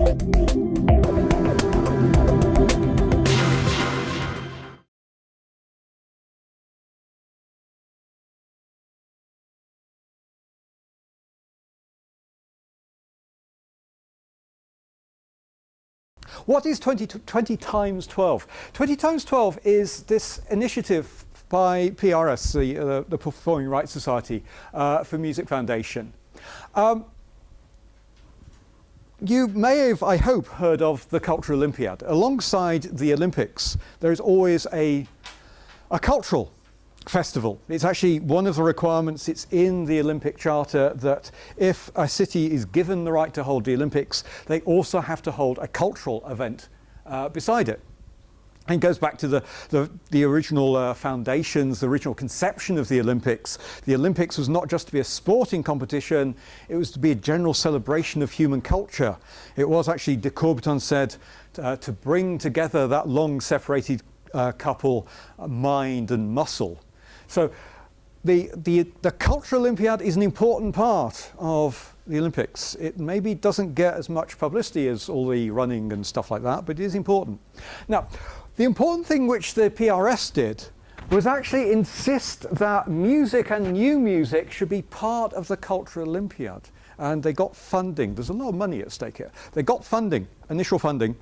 What is 20 times 12? 20 times 12 is this initiative by PRS, the Performing Rights Society for Music Foundation. You may have, I hope, heard of the Cultural Olympiad. Alongside the Olympics, there is always a cultural festival. It's actually one of the requirements. It's in the Olympic Charter that if a city is given the right to hold the Olympics, they also have to hold a cultural event beside it. And it goes back to the original foundations, the original conception of the Olympics. The Olympics was not just to be a sporting competition, it was to be a general celebration of human culture. It was actually, de Coubertin said, to bring together that long separated couple, mind and muscle. So the Cultural Olympiad is an important part of the Olympics. It maybe doesn't get as much publicity as all the running and stuff like that, but it is important. Now, the important thing which the PRS did was actually insist that music and new music should be part of the Cultural Olympiad. And they got funding. There's a lot of money at stake here. They got funding, initial funding,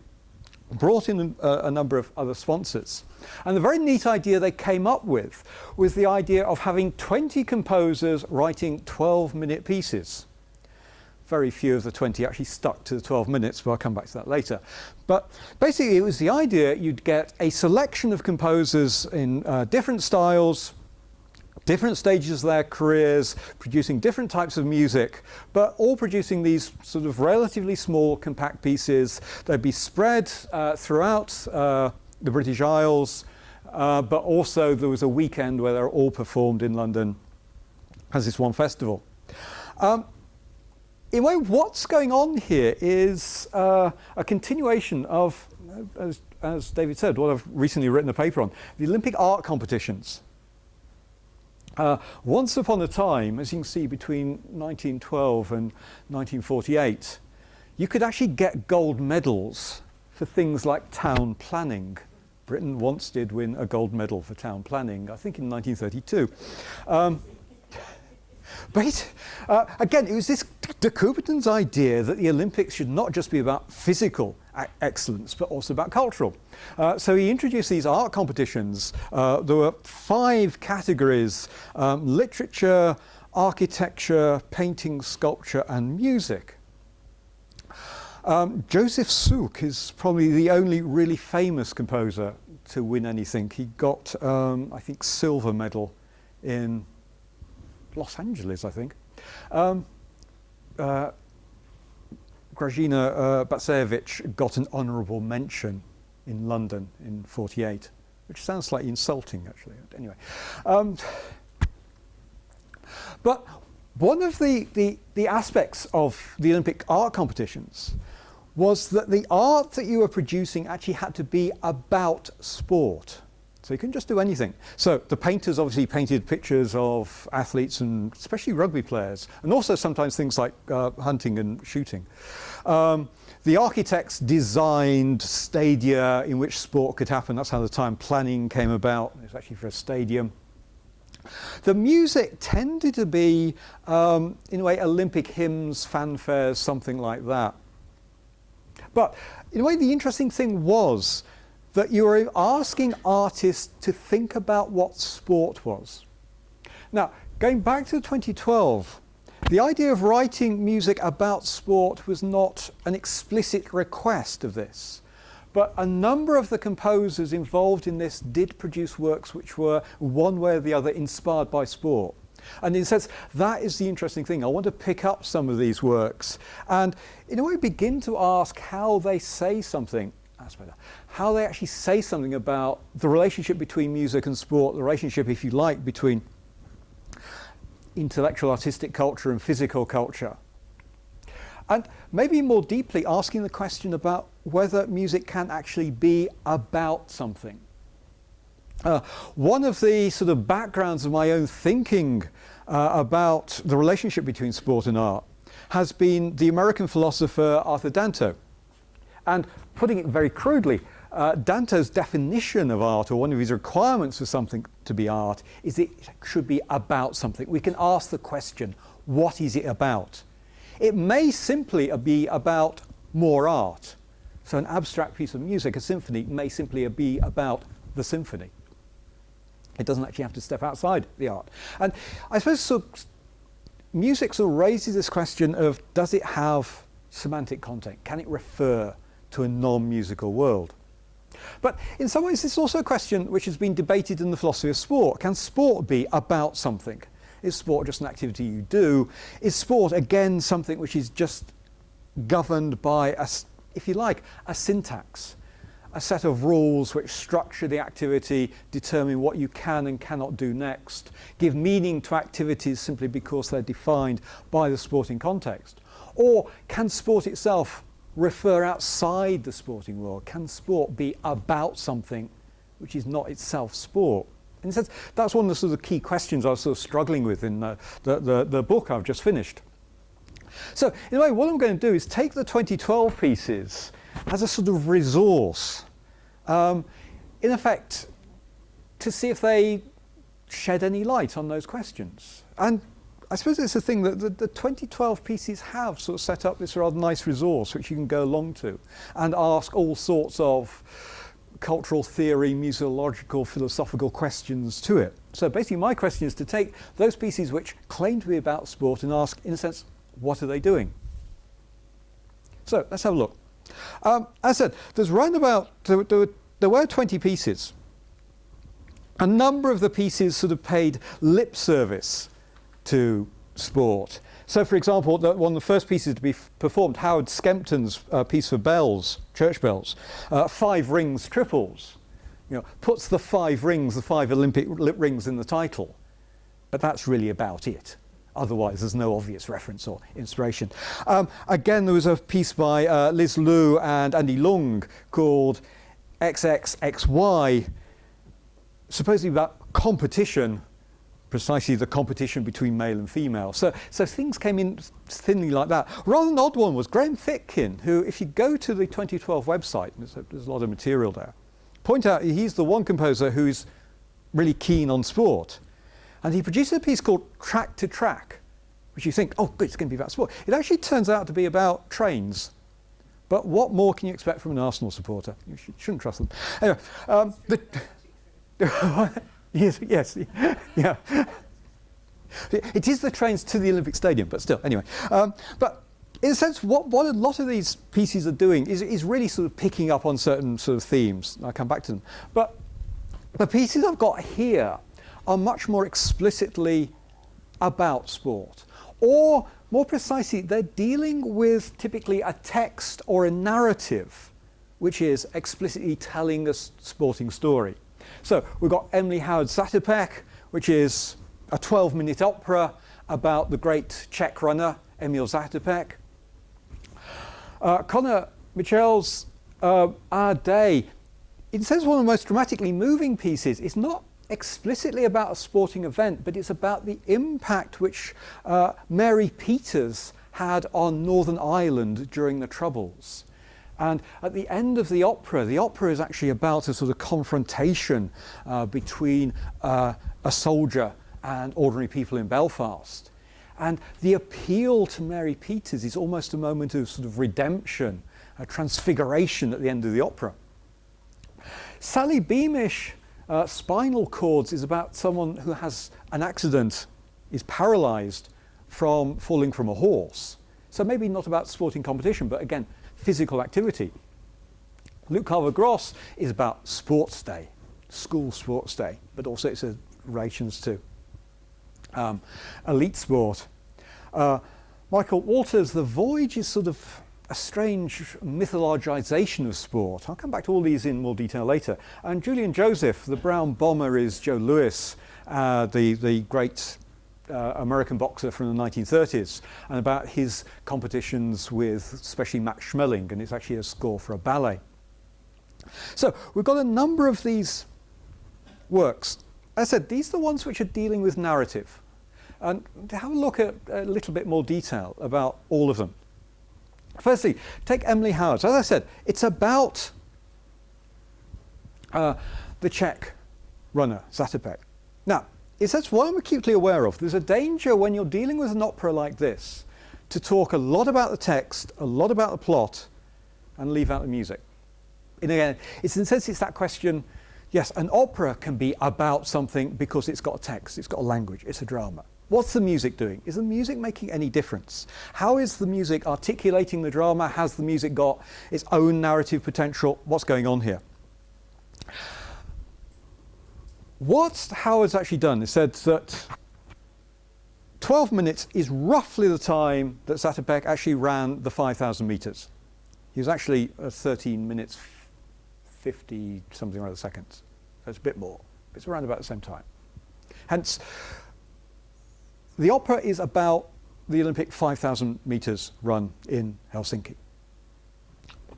brought in a number of other sponsors. And the very neat idea they came up with was the idea of having 20 composers writing 12-minute pieces. Very few of the 20 actually stuck to the 12 minutes, but I'll come back to that later. But basically it was the idea you'd get a selection of composers in different styles, different stages of their careers, producing different types of music, but all producing these sort of relatively small, compact pieces. They'd be spread throughout the British Isles, but also there was a weekend where they're all performed in London as this one festival. In a way, what's going on here is a continuation of, as David said, what I've recently written a paper on, the Olympic art competitions. Once upon a time, as you can see, between 1912 and 1948, you could actually get gold medals for things like town planning. Britain once did win a gold medal for town planning, I think in 1932. But again, it was this de Coubertin's idea that the Olympics should not just be about physical excellence, but also about cultural. So he introduced these art competitions. There were 5 categories: literature, architecture, painting, sculpture, and music. Joseph Suk is probably the only really famous composer to win anything. He got, I think, silver medal in Los Angeles, I think. Grażyna Bacevich got an honourable mention in London in '48, which sounds slightly insulting, actually. Anyway, but one of the aspects of the Olympic art competitions was that the art that you were producing actually had to be about sport. So you couldn't just do anything. So the painters obviously painted pictures of athletes and especially rugby players, and also sometimes things like hunting and shooting. The architects designed stadia in which sport could happen. That's how the time planning came about. It was actually for a stadium. The music tended to be, in a way, Olympic hymns, fanfares, something like that. But in a way, the interesting thing was that you were asking artists to think about what sport was. Now, going back to 2012, the idea of writing music about sport was not an explicit request of this, but a number of the composers involved in this did produce works which were one way or the other inspired by sport. And in a sense, that is the interesting thing. I want to pick up some of these works and in a way begin to ask how they say something, how they actually say something about the relationship between music and sport, the relationship, if you like, between intellectual artistic culture and physical culture. And maybe more deeply asking the question about whether music can actually be about something. One of the sort of backgrounds of my own thinking about the relationship between sport and art has been the American philosopher Arthur Danto. And putting it very crudely, Danto's definition of art, or one of his requirements for something to be art, is it should be about something. We can ask the question, what is it about? It may simply be about more art. So an abstract piece of music, a symphony, may simply be about the symphony. It doesn't actually have to step outside the art. And I suppose music sort of raises this question of, does it have semantic content? Can it refer to a non-musical world? But in some ways, this is also a question which has been debated in the philosophy of sport. Can sport be about something? Is sport just an activity you do? Is sport, again, something which is just governed by, if you like, a syntax, a set of rules which structure the activity, determine what you can and cannot do next, give meaning to activities simply because they're defined by the sporting context? Or can sport itself refer outside the sporting world? Can sport be about something which is not itself sport? In a sense, that's one of the sort of key questions I was sort of struggling with in the book I've just finished. So, in a way, what I'm going to do is take the 2012 pieces as a sort of resource, in effect, to see if they shed any light on those questions. And I suppose it's a thing that the 2012 pieces have sort of set up this rather nice resource which you can go along to and ask all sorts of cultural theory, museological, philosophical questions to it. So basically my question is to take those pieces which claim to be about sport and ask, in a sense, what are they doing? So let's have a look. As I said, there's round about, there were 20 pieces. A number of the pieces sort of paid lip service to sport. So, for example, one of the first pieces to be performed, Howard Skempton's piece for bells, church bells, 5 rings triples, puts the 5 rings, the 5 Olympic rings in the title, but that's really about it. Otherwise, there's no obvious reference or inspiration. Again, there was a piece by Liz Liu and Andy Lung called XXXY, supposedly about competition, precisely the competition between male and female. So things came in thinly like that. Rather an odd one was Graham Fitkin, who, if you go to the 2012 website, there's a lot of material there, point out he's the one composer who's really keen on sport. And he produced a piece called Track to Track, which you think, oh, good, it's going to be about sport. It actually turns out to be about trains. But what more can you expect from an Arsenal supporter? You shouldn't trust them. Anyway, Yes, yeah. It is the trains to the Olympic Stadium, but still, anyway. But in a sense, what a lot of these pieces are doing is really sort of picking up on certain sort of themes. I'll come back to them. But the pieces I've got here are much more explicitly about sport. Or, more precisely, they're dealing with typically a text or a narrative which is explicitly telling a sporting story. So we've got Emily Howard Zatopek, which is a 12-minute opera about the great Czech runner, Emil Zatopek. Connor Michel's Our Day, it says one of the most dramatically moving pieces. It's not explicitly about a sporting event, but it's about the impact which Mary Peters had on Northern Ireland during the Troubles. And at the end of the opera is actually about a sort of confrontation between a soldier and ordinary people in Belfast. And the appeal to Mary Peters is almost a moment of sort of redemption, a transfiguration at the end of the opera. Sally Beamish, Spinal Cords, is about someone who has an accident, is paralysed from falling from a horse. So maybe not about sporting competition, but again, physical activity. Luke Carver-Gross is about sports day, school sports day, but also it's relations to elite sport. Michael Walters' The Voyage is sort of a strange mythologization of sport. I'll come back to all these in more detail later. And Julian Joseph, The Brown Bomber, is Joe Louis, the great American boxer from the 1930s, and about his competitions with especially Max Schmeling, and it's actually a score for a ballet. So we've got a number of these works. As I said, these are the ones which are dealing with narrative. And to have a look at a little bit more detail about all of them. Firstly, take Emily Howard's. As I said, it's about the Czech runner, Zatopek. Now, it says what I'm acutely aware of. There's a danger when you're dealing with an opera like this to talk a lot about the text, a lot about the plot, and leave out the music. And again, it's in a sense, it's that question, yes, an opera can be about something because it's got a text, it's got a language, it's a drama. What's the music doing? Is the music making any difference? How is the music articulating the drama? Has the music got its own narrative potential? What's going on here? What Howard's actually done is said that 12 minutes is roughly the time that Zatopek actually ran the 5,000 meters. He was actually 13 minutes 50 something or other seconds. So it's a bit more. It's around about the same time. Hence, the opera is about the Olympic 5,000 meters run in Helsinki.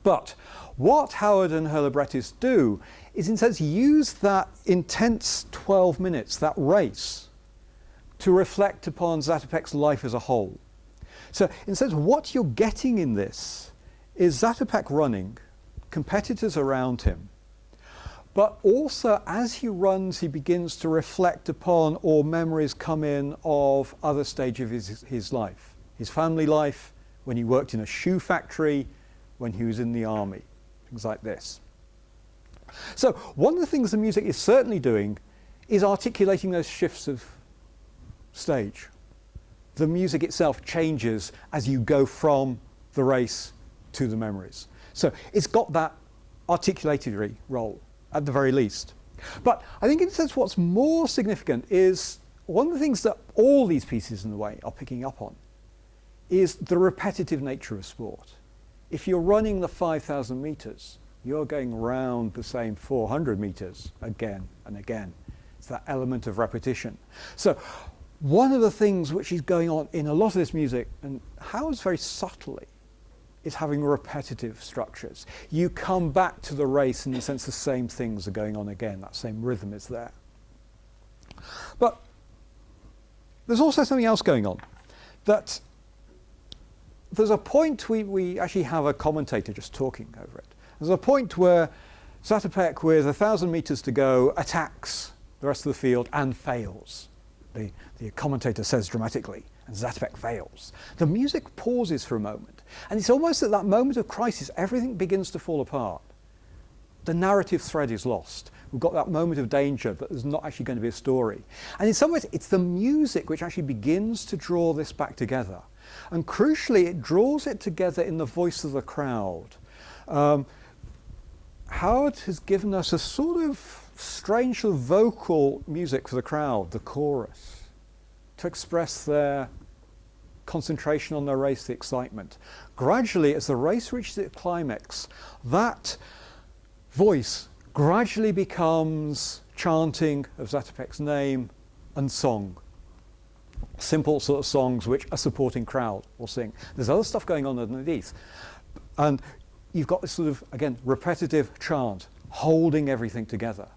But what Howard and her librettists do is in a sense use that intense 12 minutes, that race, to reflect upon Zatopek's life as a whole. So in a sense, what you're getting in this is Zatopek running, competitors around him, but also as he runs, he begins to reflect upon, or memories come in of other stages of his life. His family life, when he worked in a shoe factory, when he was in the army, things like this. So one of the things the music is certainly doing is articulating those shifts of stage. The music itself changes as you go from the race to the memories. So it's got that articulatory role at the very least. But I think in a sense what's more significant is one of the things that all these pieces in a way are picking up on is the repetitive nature of sport. If you're running the 5,000 meters, you're going round the same 400 meters again and again. It's that element of repetition. So one of the things which is going on in a lot of this music, and Howard's very subtly, is having repetitive structures. You come back to the race and in a sense the same things are going on again, that same rhythm is there. But there's also something else going on, that there's a point we actually have a commentator just talking over it. There's a point where Zatopek, with 1,000 meters to go, attacks the rest of the field and fails. The commentator says dramatically, and Zatopek fails. The music pauses for a moment, and it's almost at that moment of crisis, everything begins to fall apart. The narrative thread is lost. We've got that moment of danger that there's not actually going to be a story. And in some ways, it's the music which actually begins to draw this back together. And crucially, it draws it together in the voice of the crowd. Howard has given us a sort of strange sort of vocal music for the crowd, the chorus, to express their concentration on the race, the excitement. Gradually, as the race reaches its climax, that voice gradually becomes chanting of Zatopek's name and song. Simple sort of songs which a supporting crowd will sing. There's other stuff going on underneath. And you've got this sort of, again, repetitive chant holding everything together.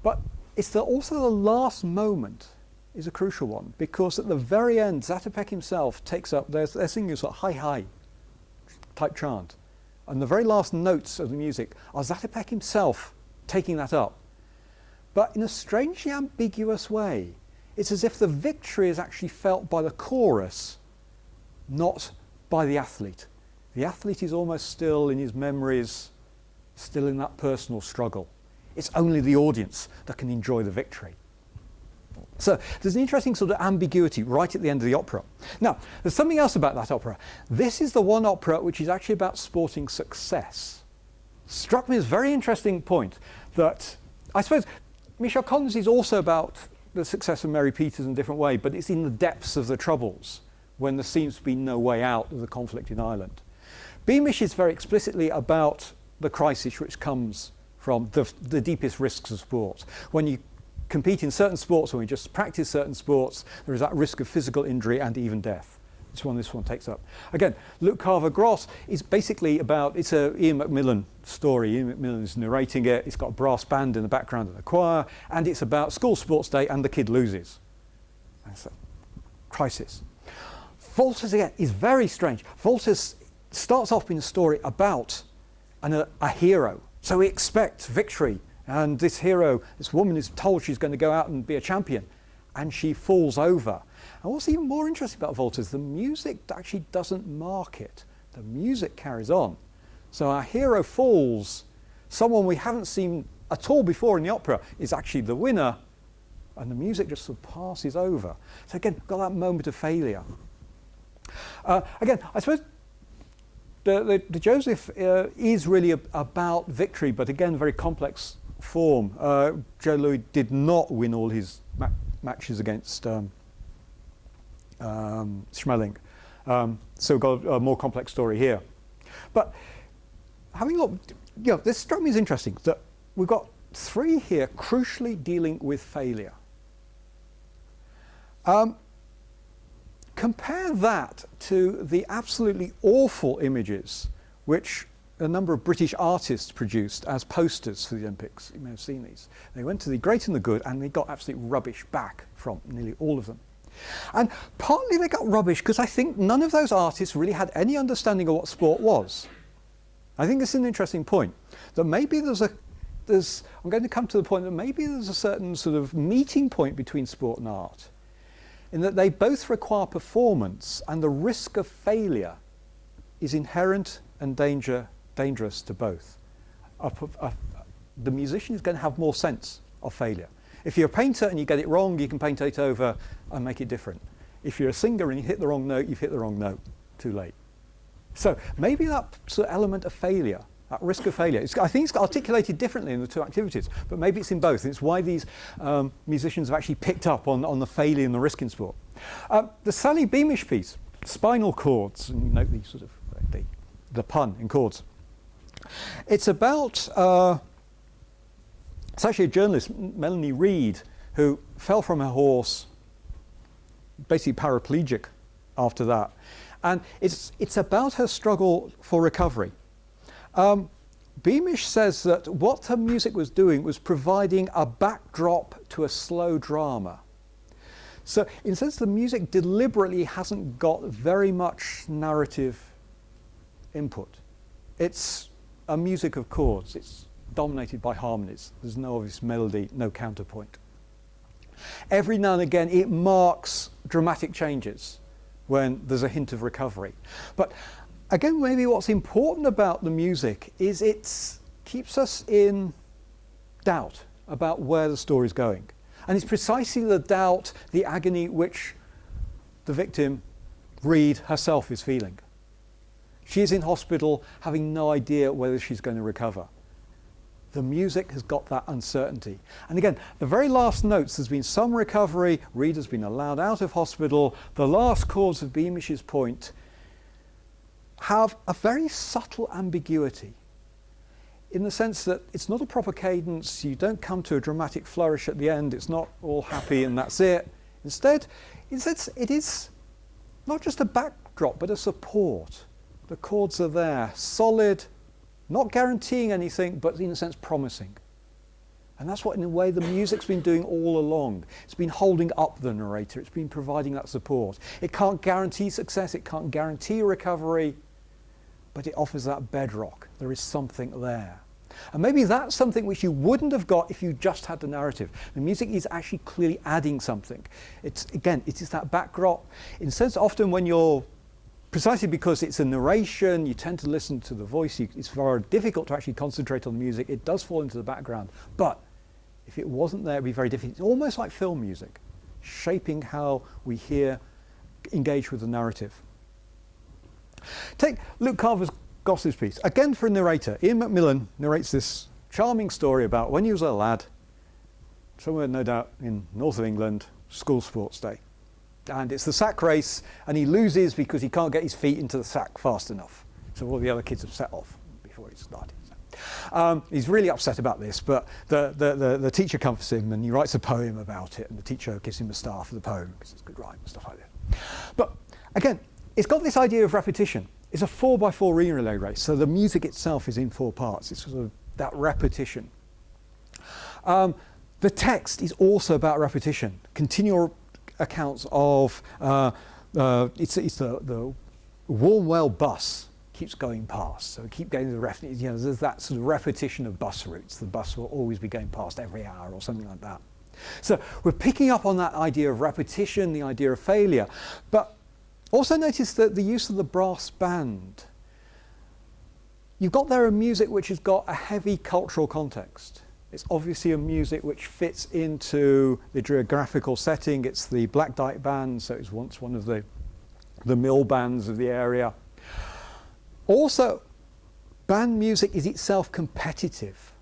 But it's also the last moment is a crucial one, because at the very end, Zatopek himself takes up, they're singing a sort of hi-hi type chant. And the very last notes of the music are Zatopek himself taking that up. But in a strangely ambiguous way. It's as if the victory is actually felt by the chorus, not by the athlete. The athlete is almost still in his memories, still in that personal struggle. It's only the audience that can enjoy the victory. So there's an interesting sort of ambiguity right at the end of the opera. Now, there's something else about that opera. This is the one opera which is actually about sporting success. Struck me as a very interesting point that, I suppose, Michel Collins is also about the success of Mary Peters in a different way, but it's in the depths of the troubles when there seems to be no way out of the conflict in Ireland. Beamish is very explicitly about the crisis which comes from the deepest risks of sport. When you compete in certain sports, when we just practice certain sports, there is that risk of physical injury and even death. This one takes up. Again, Luke Carver-Gross is basically about, it's a Ian McMillan story. Ian McMillan is narrating it. It's got a brass band in the background of the choir, and it's about school sports day and the kid loses. That's a crisis. Walters again is very strange. Walters starts off being a story about a hero. So we expect victory, and this hero, this woman is told she's going to go out and be a champion, and she falls over. And what's even more interesting about Volta is the music actually doesn't mark it. The music carries on. So our hero falls, someone we haven't seen at all before in the opera is actually the winner, and the music just sort of passes over. So again, got that moment of failure. Again, I suppose the Joseph is really about victory, but again, very complex form. Joe Louis did not win all his matches against Schmeling. So we've got a more complex story here. But having looked, this struck me as interesting that we've got three here crucially dealing with failure. Compare that to the absolutely awful images which a number of British artists produced as posters for the Olympics. You may have seen these. They went to the great and the good, and they got absolute rubbish back from nearly all of them. And partly they got rubbish because I think none of those artists really had any understanding of what sport was. I think it's an interesting point, that maybe I'm going to come to the point that maybe there's a certain sort of meeting point between sport and art, in that they both require performance, and the risk of failure is inherent and dangerous to both. The musician is going to have more sense of failure. If you're a painter and you get it wrong, you can paint it over and make it different. If you're a singer and you hit the wrong note, you've hit the wrong note, too late. So maybe that sort of element of failure, that risk of failure, I think it's articulated differently in the two activities, but maybe it's in both. And it's why these musicians have actually picked up on the failure and the risk in sport. The Sally Beamish piece, spinal chords, and you note the sort of the pun in chords. It's about, it's actually a journalist, Melanie Reid, who fell from her horse, basically paraplegic after that. And it's about her struggle for recovery. Beamish says that what her music was doing was providing a backdrop to a slow drama. So in a sense, the music deliberately hasn't got very much narrative input. It's a music of chords. It's dominated by harmonies. There's no obvious melody, no counterpoint. Every now and again, it marks dramatic changes when there's a hint of recovery. But again, maybe what's important about the music is it keeps us in doubt about where the story's going. And it's precisely the doubt, the agony which the victim, Reid, herself is feeling. She is in hospital having no idea whether she's going to recover. The music has got that uncertainty. And again, the very last notes, there's been some recovery, Reid has been allowed out of hospital. The last chords of Beamish's point have a very subtle ambiguity, in the sense that it's not a proper cadence, you don't come to a dramatic flourish at the end, it's not all happy and that's it. Instead, it is not just a backdrop, but a support. The chords are there, solid, not guaranteeing anything, but in a sense promising. And that's what, in a way, the music's been doing all along. It's been holding up the narrator, it's been providing that support. It can't guarantee success, it can't guarantee recovery, but it offers that bedrock. There is something there. And maybe that's something which you wouldn't have got if you just had the narrative. The music is actually clearly adding something. It is that backdrop. In a sense, often when you're, precisely because it's a narration, you tend to listen to the voice. It's very difficult to actually concentrate on the music. It does fall into the background. But if it wasn't there, it'd be very difficult. It's almost like film music, shaping how we hear, engage with the narrative. Take Luke Carver's Goss's piece. Again, for a narrator, Ian Macmillan narrates this charming story about when he was a lad, somewhere no doubt in north of England, school sports day. And it's the sack race, and he loses because he can't get his feet into the sack fast enough. So all the other kids have set off before he started. He's really upset about this, but the teacher comforts him and he writes a poem about it, and the teacher gives him a star for the poem because it's good rhyme and stuff like that. But again, it's got this idea of repetition. It's a 4x4 relay race, so the music itself is in 4 parts. It's sort of that repetition. The text is also about repetition, continual accounts of, it's the Warmwell bus keeps going past. So we keep getting there's that sort of repetition of bus routes. The bus will always be going past every hour or something like that. So we're picking up on that idea of repetition, the idea of failure. But also notice that the use of the brass band. You've got there a music which has got a heavy cultural context. It's obviously a music which fits into the geographical setting. It's the Black Dyke Band, so it's once one of the mill bands of the area. Also, band music is itself competitive.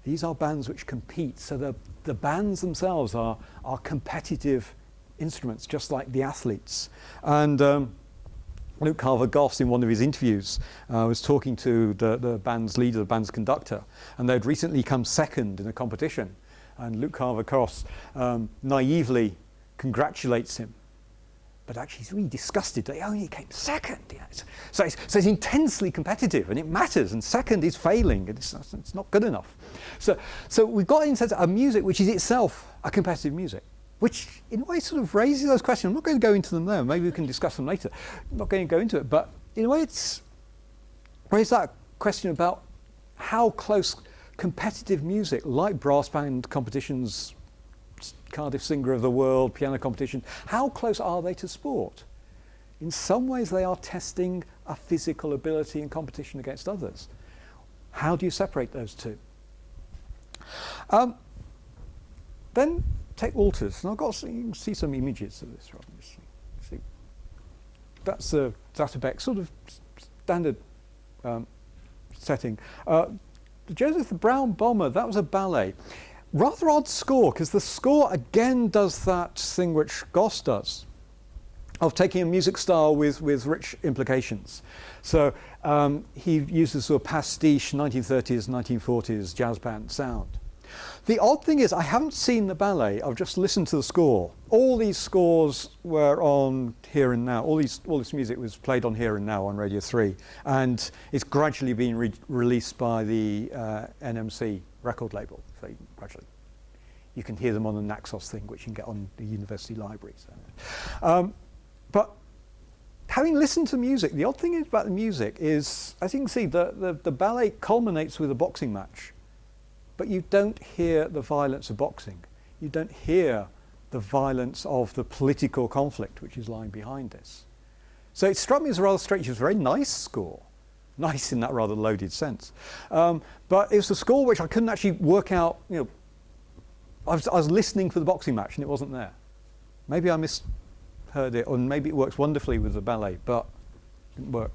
These are bands which compete, so the bands themselves are competitive instruments, just like the athletes. And Luke Carver-Goss, in one of his interviews, was talking to the band's leader, the band's conductor, and they'd recently come second in a competition. And Luke Carver-Goss naively congratulates him, but actually he's really disgusted that he only came second. So it's intensely competitive, and it matters, and second is failing, and it's not good enough. So we've got in a music which is itself a competitive music, which in a way sort of raises those questions. I'm not going to go into them now. Maybe we can discuss them later. I'm not going to go into it, but in a way it's raised that question about how close competitive music, like brass band competitions, Cardiff Singer of the World, piano competition, how close are they to sport? In some ways they are testing a physical ability in competition against others. How do you separate those two? Then take altars. And you can see some images of this, obviously. See, that's a Zatterbeck sort of standard setting. The Joseph the Brown Bomber, that was a ballet. Rather odd score, because the score again does that thing which Goss does, of taking a music style with rich implications. So he uses sort of pastiche 1930s, 1940s jazz band sound. The odd thing is, I haven't seen the ballet, I've just listened to the score. All these scores were on Here and Now. All this music was played on Here and Now on Radio 3. And it's gradually being released by the NMC record label. So gradually, you can hear them on the Naxos thing, which you can get on the university library. So. But having listened to music, the odd thing about the music is, as you can see, the ballet culminates with a boxing match. But you don't hear the violence of boxing. You don't hear the violence of the political conflict which is lying behind this. So it struck me as rather strange. It was a very nice score. Nice in that rather loaded sense. But it was a score which I couldn't actually work out, I was listening for the boxing match and it wasn't there. Maybe I misheard it, or maybe it works wonderfully with the ballet, but it didn't work.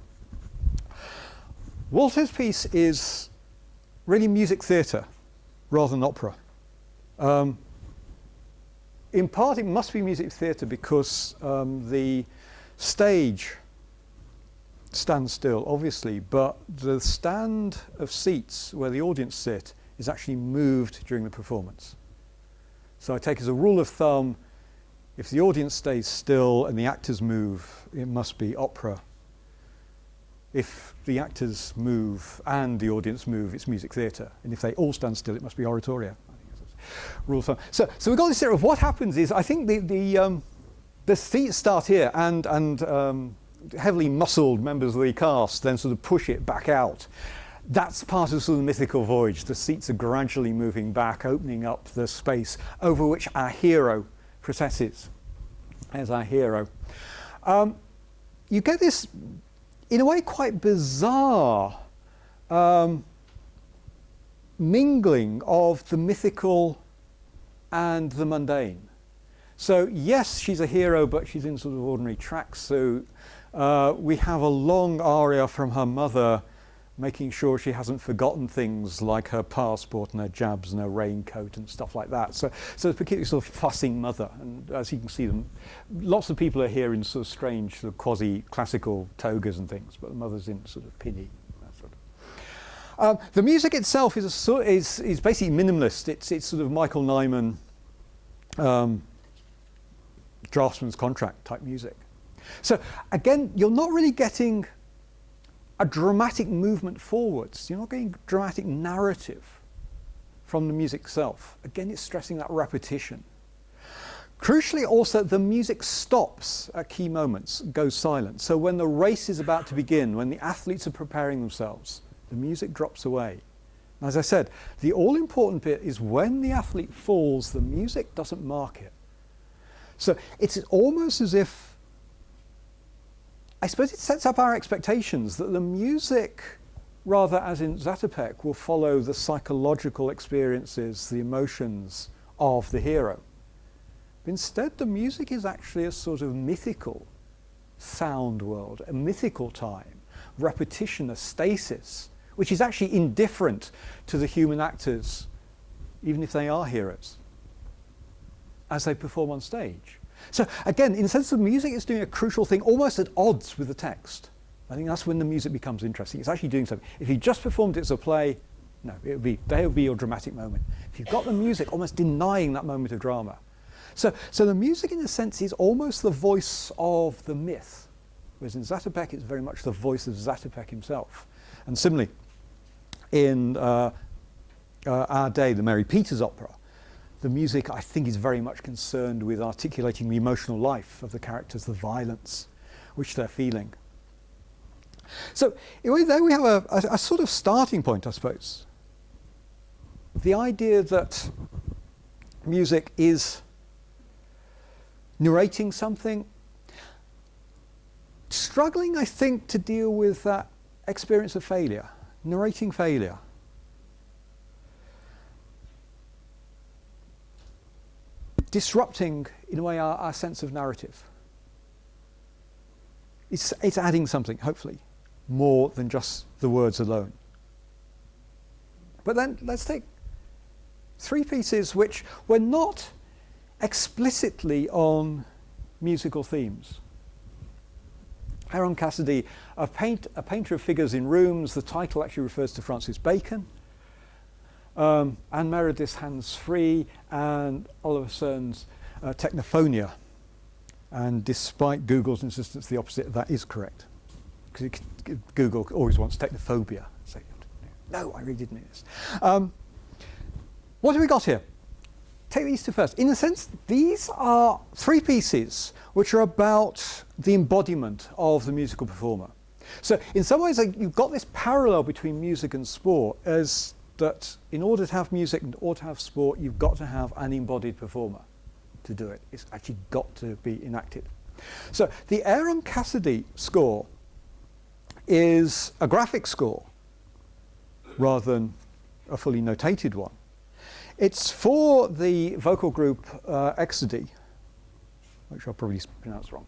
Walter's piece is really music theatre rather than opera. In part, it must be music theatre because the stage stands still, obviously, but the stand of seats where the audience sit is actually moved during the performance. So I take as a rule of thumb, if the audience stays still and the actors move, it must be opera. If the actors move and the audience move, it's music theatre. And if they all stand still, it must be oratorio. I think that's rule of thumb. So we've got this theory of what happens is, I think the seats start here and heavily muscled members of the cast then sort of push it back out. That's part of sort of the mythical voyage. The seats are gradually moving back, opening up the space over which our hero processes as our hero. You get this, in a way, quite bizarre mingling of the mythical and the mundane. So yes, she's a hero, but she's in sort of ordinary tracksuit. We have a long aria from her mother, making sure she hasn't forgotten things like her passport and her jabs and her raincoat and stuff like that. So it's a particularly sort of fussing mother. And as you can see, lots of people are here in sort of strange, sort of quasi-classical togas and things, but the mother's in sort of pinny. That sort of. The music itself is basically minimalist. It's sort of Michael Nyman, Draftsman's Contract type music. So again, you're not really getting a dramatic movement forwards. You're not getting dramatic narrative from the music itself. Again, it's stressing that repetition. Crucially also, the music stops at key moments, goes silent. So when the race is about to begin, when the athletes are preparing themselves, the music drops away. As I said, the all-important bit is when the athlete falls, the music doesn't mark it. So it's almost as if, I suppose it sets up our expectations that the music, rather as in Zatopek, will follow the psychological experiences, the emotions of the hero. Instead, the music is actually a sort of mythical sound world, a mythical time, repetition, a stasis, which is actually indifferent to the human actors, even if they are heroes, as they perform on stage. So again, in the sense of music, it's doing a crucial thing, almost at odds with the text. I think that's when the music becomes interesting. It's actually doing something. If you just performed it as a play, no, they would be your dramatic moment. If you've got the music, almost denying that moment of drama. So the music, in a sense, is almost the voice of the myth, whereas in Zatopek, it's very much the voice of Zatopek himself. And similarly, in Our Day, the Mary Peters opera, the music, I think, is very much concerned with articulating the emotional life of the characters, the violence which they're feeling. So in a way, there we have a sort of starting point, I suppose. The idea that music is narrating something, struggling, I think, to deal with that experience of failure, narrating failure. Disrupting, in a way, our sense of narrative. It's adding something, hopefully, more than just the words alone. But then let's take three pieces which were not explicitly on musical themes. Cassidy, a painter of figures in rooms. The title actually refers to Francis Bacon. Anne Meredith's Hands Free, and Oliver Stern's Technophonia. And despite Google's insistence, the opposite of that is correct. Because Google always wants technophobia. So, no, I really didn't mean this. What have we got here? Take these two first. In a sense, these are three pieces which are about the embodiment of the musical performer. So in some ways, you've got this parallel between music and sport, as that in order to have music and order to have sport, you've got to have an embodied performer to do it. It's actually got to be enacted. So the Aaron Cassidy score is a graphic score rather than a fully notated one. It's for the vocal group Cassidy, which I'll probably pronounce wrong.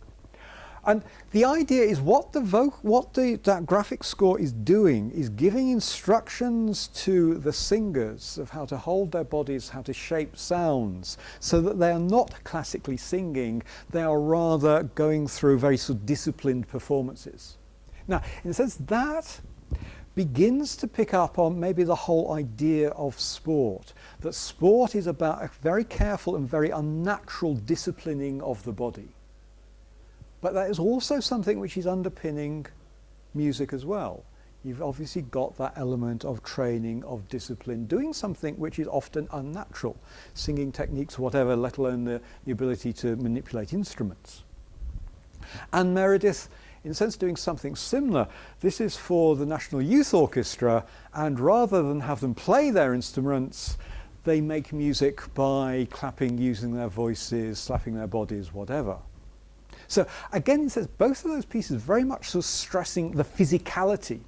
And the idea is that graphic score is doing is giving instructions to the singers of how to hold their bodies, how to shape sounds, so that they are not classically singing, they are rather going through very sort of disciplined performances. Now, in a sense, that begins to pick up on maybe the whole idea of sport, that sport is about a very careful and very unnatural disciplining of the body. But that is also something which is underpinning music as well. You've obviously got that element of training, of discipline, doing something which is often unnatural, singing techniques, whatever, let alone the ability to manipulate instruments. And Meredith, in a sense, doing something similar. This is for the National Youth Orchestra, and rather than have them play their instruments, they make music by clapping, using their voices, slapping their bodies, whatever. So again, it says both of those pieces very much sort of stressing the physicality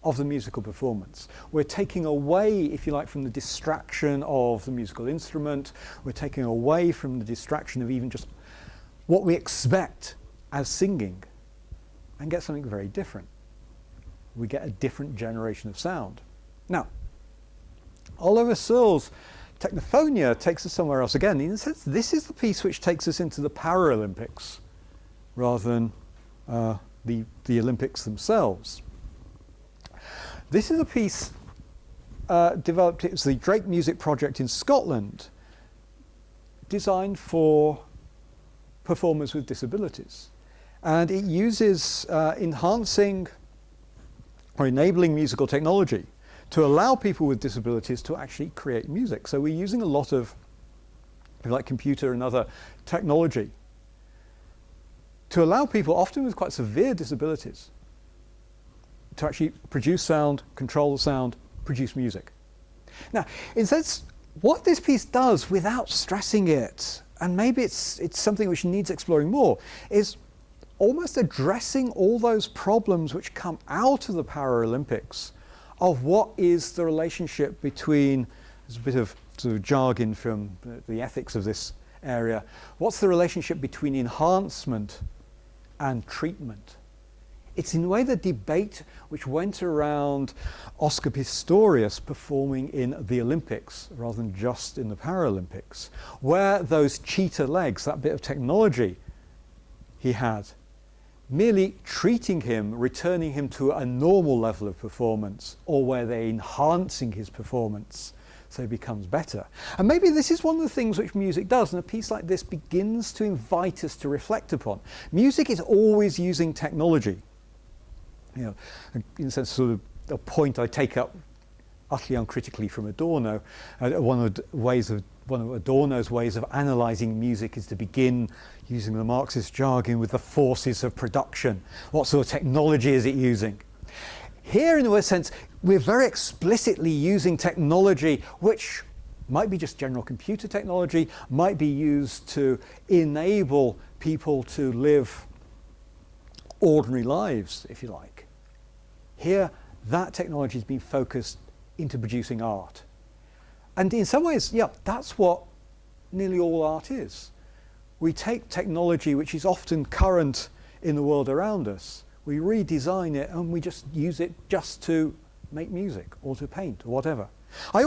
of the musical performance. We're taking away, if you like, from the distraction of the musical instrument. We're taking away from the distraction of even just what we expect as singing, and get something very different. We get a different generation of sound. Now, Oliver Searle's Technophonia takes us somewhere else again. In a sense, this is the piece which takes us into the Paralympics rather than the Olympics themselves. This is a piece developed, it's the Drake Music Project in Scotland, designed for performers with disabilities. And it uses enhancing or enabling musical technology to allow people with disabilities to actually create music. So we're using a lot of like computer and other technology, to allow people, often with quite severe disabilities, to actually produce sound, control the sound, produce music. Now, in a sense, what this piece does without stressing it, and maybe it's something which needs exploring more, is almost addressing all those problems which come out of the Paralympics of what is the relationship between, there's a bit of sort of jargon from the ethics of this area, what's the relationship between enhancement and treatment? It's in a way the debate which went around Oscar Pistorius performing in the Olympics rather than just in the Paralympics, where those cheetah legs, that bit of technology he had, merely treating him, returning him to a normal level of performance, or where they're enhancing his performance so he becomes better. And maybe this is one of the things which music does, and a piece like this begins to invite us to reflect upon. Music is always using technology. You know, in a sense, sort of a point I take up utterly uncritically from Adorno. One of Adorno's ways of analysing music is to begin using the Marxist jargon with the forces of production. What sort of technology is it using? Here, in a sense, we're very explicitly using technology which might be just general computer technology, might be used to enable people to live ordinary lives, if you like. Here, that technology has been focused into producing art. And in some ways, yeah, that's what nearly all art is. We take technology which is often current in the world around us, we redesign it, and we just use it just to make music or to paint or whatever. I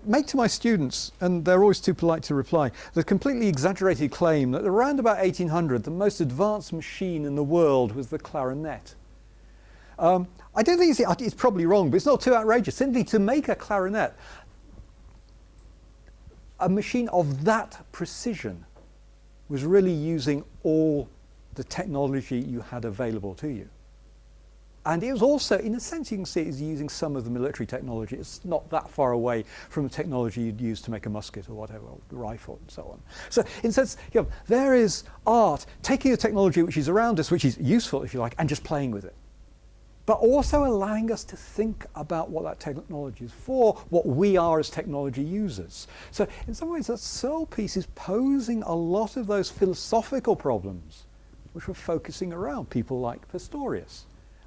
make to my students, and they're always too polite to reply, the completely exaggerated claim that around about 1800, the most advanced machine in the world was the clarinet. I don't think it's probably wrong, but it's not too outrageous. Simply to make a clarinet, a machine of that precision was really using all the technology you had available to you. And it was also, in a sense, you can see it is using some of the military technology. It's not that far away from the technology you'd use to make a musket or whatever, or a rifle and so on. So in a sense, you know, there is art taking a technology which is around us, which is useful, if you like, and just playing with it. But also allowing us to think about what that technology is for, what we are as technology users. So in some ways, that Searle piece is posing a lot of those philosophical problems which were focusing around people like Pistorius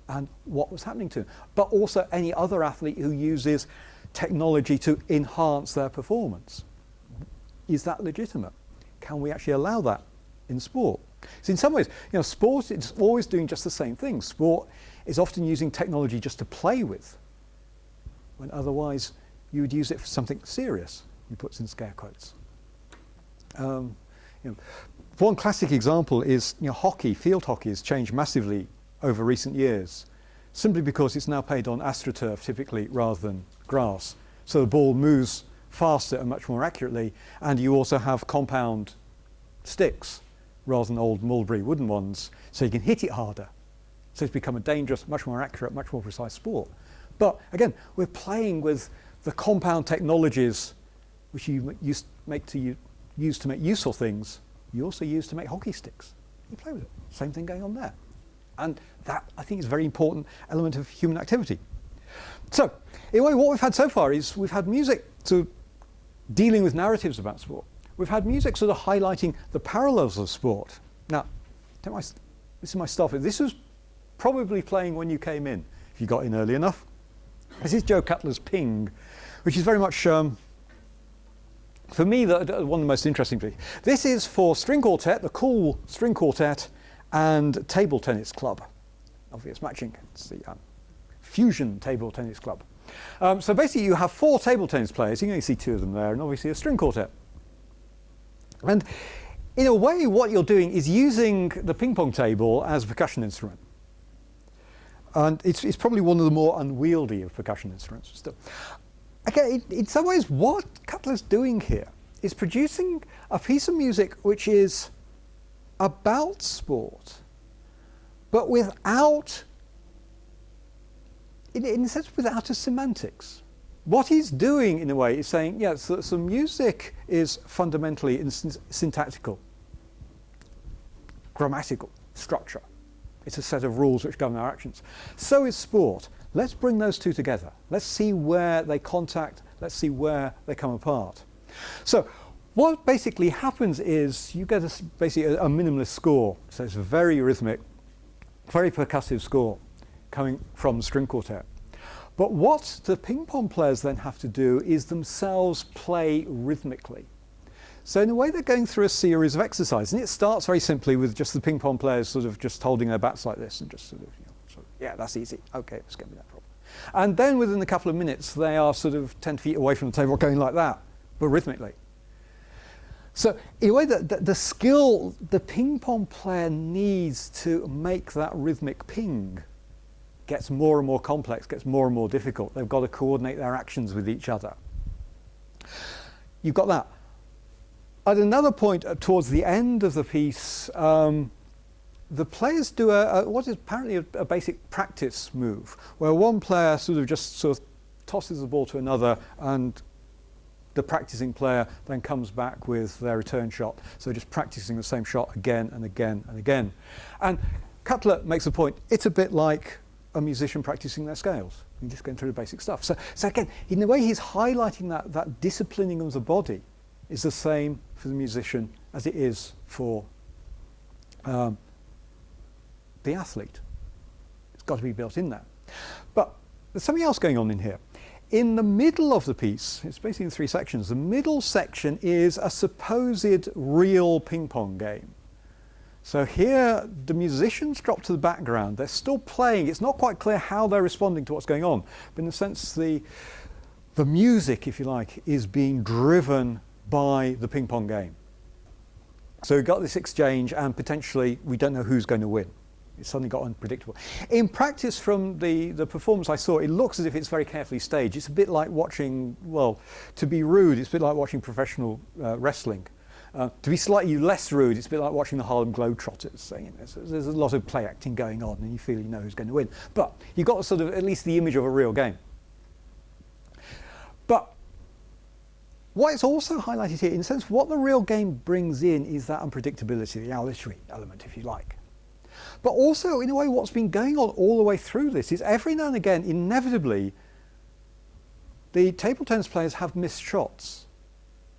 and what was happening to him, but also any other athlete who uses technology to enhance their performance. Is that legitimate? Can we actually allow that in sport? So in some ways, you know, sport is always doing just the same thing. Sport is often using technology just to play with, when otherwise you would use it for something serious. He puts in scare quotes. You know, one classic example is, you know, hockey. Field hockey has changed massively over recent years, simply because it's now played on AstroTurf typically rather than grass. So the ball moves faster and much more accurately, and you also have compound sticks rather than old mulberry wooden ones, so you can hit it harder. So it's become a dangerous, much more accurate, much more precise sport. But again, we're playing with the compound technologies which you use to make useful things, you also use to make hockey sticks. You play with it. Same thing going on there. And that, I think, is a very important element of human activity. So, in a way, what we've had so far is we've had music sort of dealing with narratives about sport. We've had music sort of highlighting the parallels of sport. Now, this is my stuff. This was probably playing when you came in, if you got in early enough. This is Joe Cutler's Ping, which is very much, for me, one of the most interesting things. This is for string quartet, the cool string quartet, and table tennis club. Obvious matching. It's the Fusion Table Tennis Club. So basically you have 4 table tennis players. You can only see 2 of them there, and obviously a string quartet. And in a way, what you're doing is using the ping pong table as a percussion instrument. And it's probably one of the more unwieldy of percussion instruments still. Okay, in some ways, what Cutler's doing here is producing a piece of music which is about sport, but without, in a sense, without a semantics. what he's doing, in a way, is saying, yeah, so music is fundamentally syntactical, grammatical structure. It's a set of rules which govern our actions. So is sport. Let's bring those two together. Let's see where they contact. Let's see where they come apart. So what basically happens is you get basically a minimalist score. So it's a very rhythmic, very percussive score coming from the string quartet. But what the ping pong players then have to do is themselves play rhythmically. So in a way, they're going through a series of exercises, and it starts very simply with just the ping pong players sort of just holding their bats like this and just sort of, yeah, that's easy. Okay, let's get me that problem. And then within a couple of minutes, they are sort of 10 feet away from the table going like that, but rhythmically. So in a way, the skill the ping pong player needs to make that rhythmic ping gets more and more complex, gets more and more difficult. They've got to coordinate their actions with each other. You've got that. At another point towards the end of the piece, the players do what is apparently a basic practice move, where one player sort of tosses the ball to another, and the practicing player then comes back with their return shot. So just practicing the same shot again and again and again. And Cutler makes a point, it's a bit like a musician practicing their scales. You're just going through the basic stuff. So again, in a way, he's highlighting that disciplining of the body is the same for the musician as it is for the athlete. It's got to be built in there. But there's something else going on in here. In the middle of the piece, it's basically in 3 sections, the middle section is a supposed real ping pong game. So here, the musicians drop to the background. They're still playing. It's not quite clear how they're responding to what's going on. But in a sense, the music, if you like, is being driven by the ping pong game. So we've got this exchange, and potentially we don't know who's going to win. It's suddenly got unpredictable. In practice, from the performance I saw, it looks as if it's very carefully staged. It's a bit like watching, well, to be rude, it's a bit like watching professional wrestling. To be slightly less rude, it's a bit like watching the Harlem Globetrotters. So, there's a lot of play acting going on, and you feel you know who's going to win. But you've got sort of at least the image of a real game. But what is also highlighted here, in a sense, what the real game brings in is that unpredictability, the allitery element, if you like. But also, in a way, what's been going on all the way through this is every now and again, inevitably, the table tennis players have missed shots.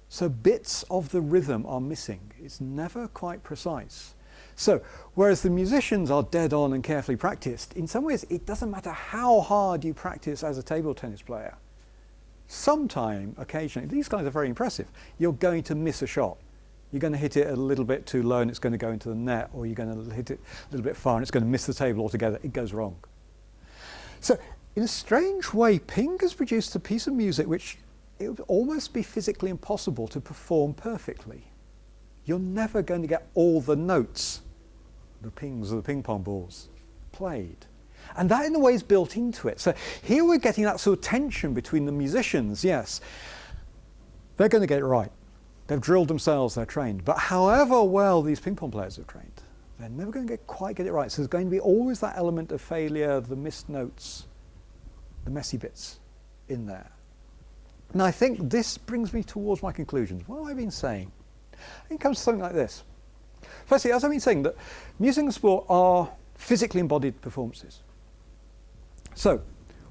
So bits of the rhythm are missing. It's never quite precise. So whereas the musicians are dead on and carefully practiced, in some ways it doesn't matter how hard you practice as a table tennis player. Sometime, occasionally, these guys are very impressive, you're going to miss a shot. You're going to hit it a little bit too low and it's going to go into the net, or you're going to hit it a little bit far and it's going to miss the table altogether. It goes wrong. So in a strange way, Ping has produced a piece of music which it would almost be physically impossible to perform perfectly. You're never going to get all the notes, the pings of the ping pong balls, played. And that in a way is built into it. So here we're getting that sort of tension between the musicians, yes. They're going to get it right. They've drilled themselves, they're trained. But however well these ping pong players are trained, they're never going to quite get it right. So there's going to be always that element of failure, the missed notes, the messy bits in there. And I think this brings me towards my conclusions. What have I been saying? I think it comes to something like this. Firstly, as I've been saying, that music and sport are physically embodied performances. So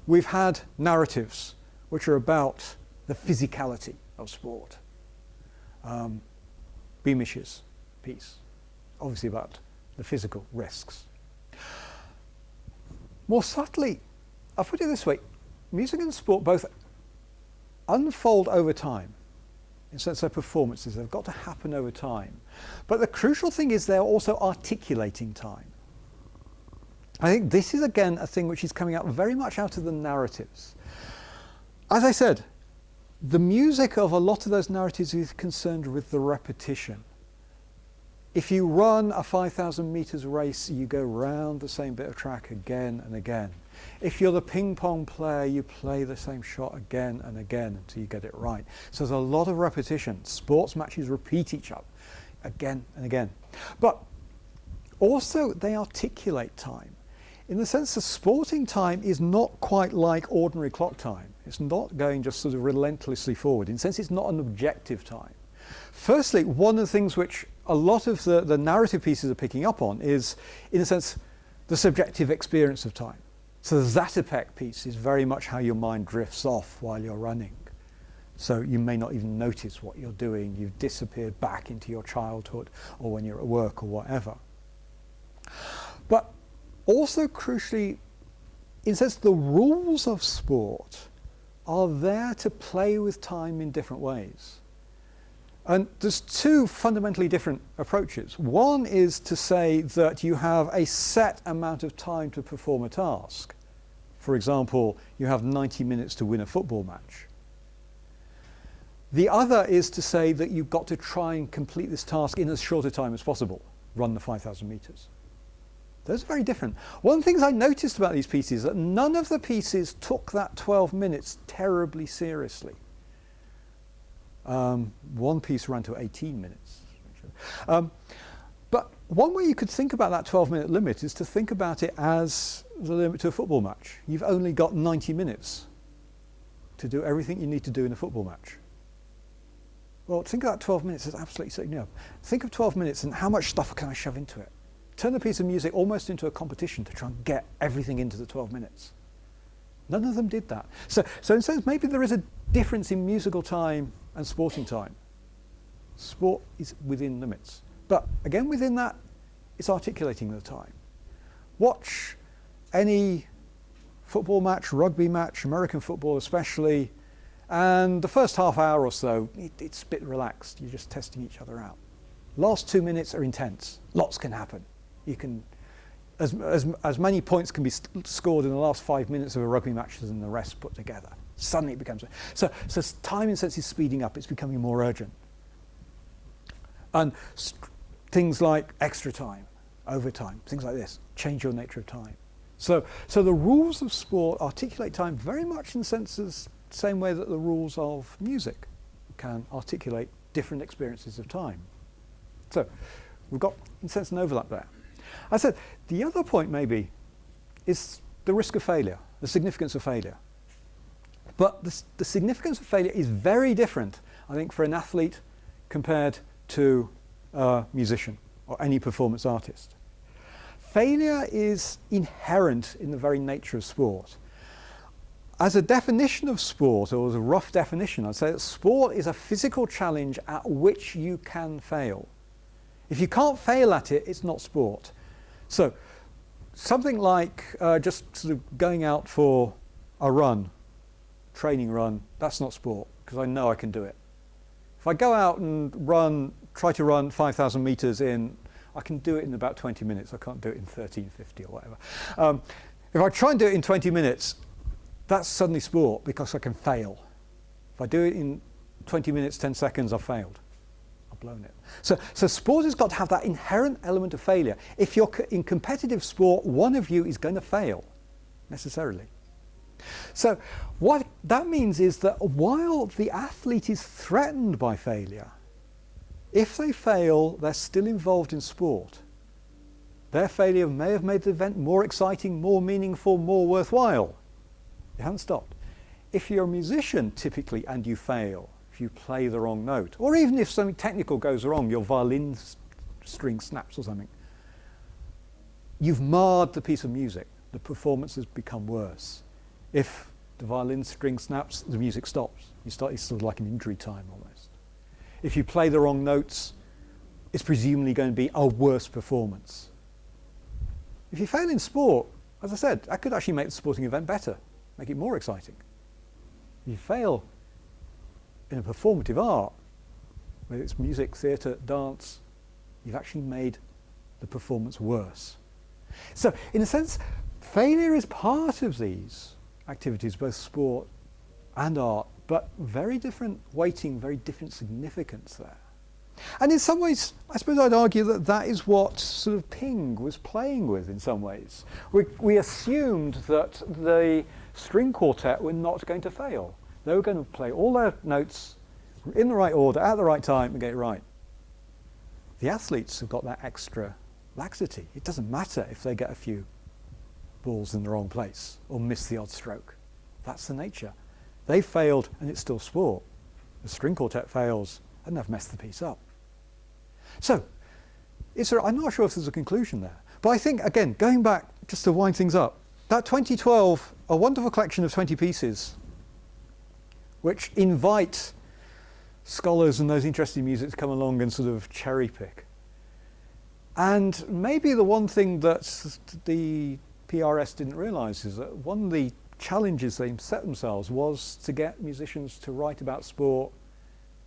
we've had narratives which are about the physicality of sport. Beamish's piece, obviously about the physical risks. More subtly, I'll put it this way, music and sport both unfold over time. In the sense they're performances, they've got to happen over time. But the crucial thing is they're also articulating time. I think this is again a thing which is coming out very much out of the narratives. As I said, the music of a lot of those narratives is concerned with the repetition. If you run a 5,000 meters race, you go round the same bit of track again and again. If you're the ping pong player, you play the same shot again and again until you get it right. So there's a lot of repetition. Sports matches repeat each other again and again. But also they articulate time. in the sense that sporting time is not quite like ordinary clock time. It's not going just sort of relentlessly forward. In a sense, it's not an objective time. Firstly, one of the things which a lot of the narrative pieces are picking up on is, in a sense, the subjective experience of time. So the Zatopek piece is very much how your mind drifts off while you're running. So you may not even notice what you're doing. You've disappeared back into your childhood or when you're at work or whatever. But also crucially, in a sense, the rules of sport are there to play with time in different ways. And there's two fundamentally different approaches. One is to say that you have a set amount of time to perform a task. For example, you have 90 minutes to win a football match. The other is to say that you've got to try and complete this task in as short a time as possible, run the 5,000 meters. Those are very different. One of the things I noticed about these pieces is that none of the pieces took that 12 minutes terribly seriously. One piece ran to 18 minutes. But one way you could think about that 12-minute limit is to think about it as the limit to a football match. You've only got 90 minutes to do everything you need to do in a football match. Well, think of that 12 minutes as absolutely setting you up. Think of 12 minutes and how much stuff can I shove into it? Turn the piece of music almost into a competition to try and get everything into the 12 minutes. None of them did that. So in a sense, maybe there is a difference in musical time and sporting time. Sport is within limits. But again, within that, it's articulating the time. Watch any football match, rugby match, American football especially, and the first half hour or so, it's a bit relaxed. You're just testing each other out. Last 2 minutes are intense. Lots can happen. You can, as many points can be scored in the last 5 minutes of a rugby match as in the rest put together. Suddenly it becomes, so time in a sense is speeding up. It's becoming more urgent. And things like extra time, overtime, things like this, change your nature of time. So the rules of sport articulate time very much in the sense as same way that the rules of music can articulate different experiences of time. So we've got, in a sense, an overlap there. I said the other point maybe is the risk of failure, the significance of failure. But the significance of failure is very different, I think, for an athlete compared to a musician or any performance artist. Failure is inherent in the very nature of sport. As a definition of sport, or as a rough definition, I'd say that sport is a physical challenge at which you can fail. If you can't fail at it, it's not sport. So something like just sort of going out for a run, training run, that's not sport, because I know I can do it. If I go out and try to run 5,000 meters I can do it in about 20 minutes. I can't do it in 13:50 or whatever. If I try and do it in 20 minutes, that's suddenly sport because I can fail. If I do it in 20 minutes, 10 seconds, I've failed. I've blown it. So sport has got to have that inherent element of failure. If you're in competitive sport, one of you is going to fail, necessarily. So what that means is that while the athlete is threatened by failure, if they fail, they're still involved in sport. Their failure may have made the event more exciting, more meaningful, more worthwhile. They haven't stopped. If you're a musician, typically, and you fail, if you play the wrong note, or even if something technical goes wrong, your violin string snaps or something, you've marred the piece of music. The performance has become worse. If the violin string snaps, the music stops. It's sort of like an injury time almost. If you play the wrong notes, it's presumably going to be a worse performance. If you fail in sport, as I said, that could actually make the sporting event better, make it more exciting. If you fail in a performative art, whether it's music, theatre, dance, you've actually made the performance worse. So, in a sense, failure is part of these activities, both sport and art, but very different weighting, very different significance there. And in some ways, I suppose I'd argue that that is what sort of Ping was playing with in some ways. We assumed that the string quartet were not going to fail. They were going to play all their notes in the right order, at the right time, and get it right. The athletes have got that extra laxity. It doesn't matter if they get a few balls in the wrong place or miss the odd stroke. That's the nature. They failed and it's still sport. The string quartet fails and they've messed the piece up. So, I'm not sure if there's a conclusion there. But I think, again, going back just to wind things up, that 2012, a wonderful collection of 20 pieces, which invite scholars and those interested in music to come along and sort of cherry pick. And maybe the one thing that the PRS didn't realise is that one of the challenges they set themselves was to get musicians to write about sport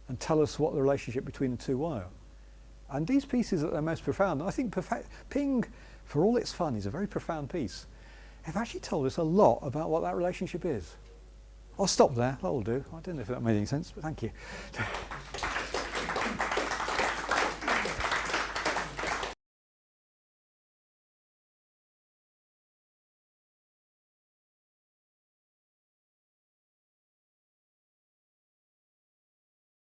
and tell us what the relationship between the two were. And these pieces that are most profound, and I think Ping, for all its fun, is a very profound piece, have actually told us a lot about what that relationship is. I'll stop there, that'll do. I don't know if that made any sense, but thank you.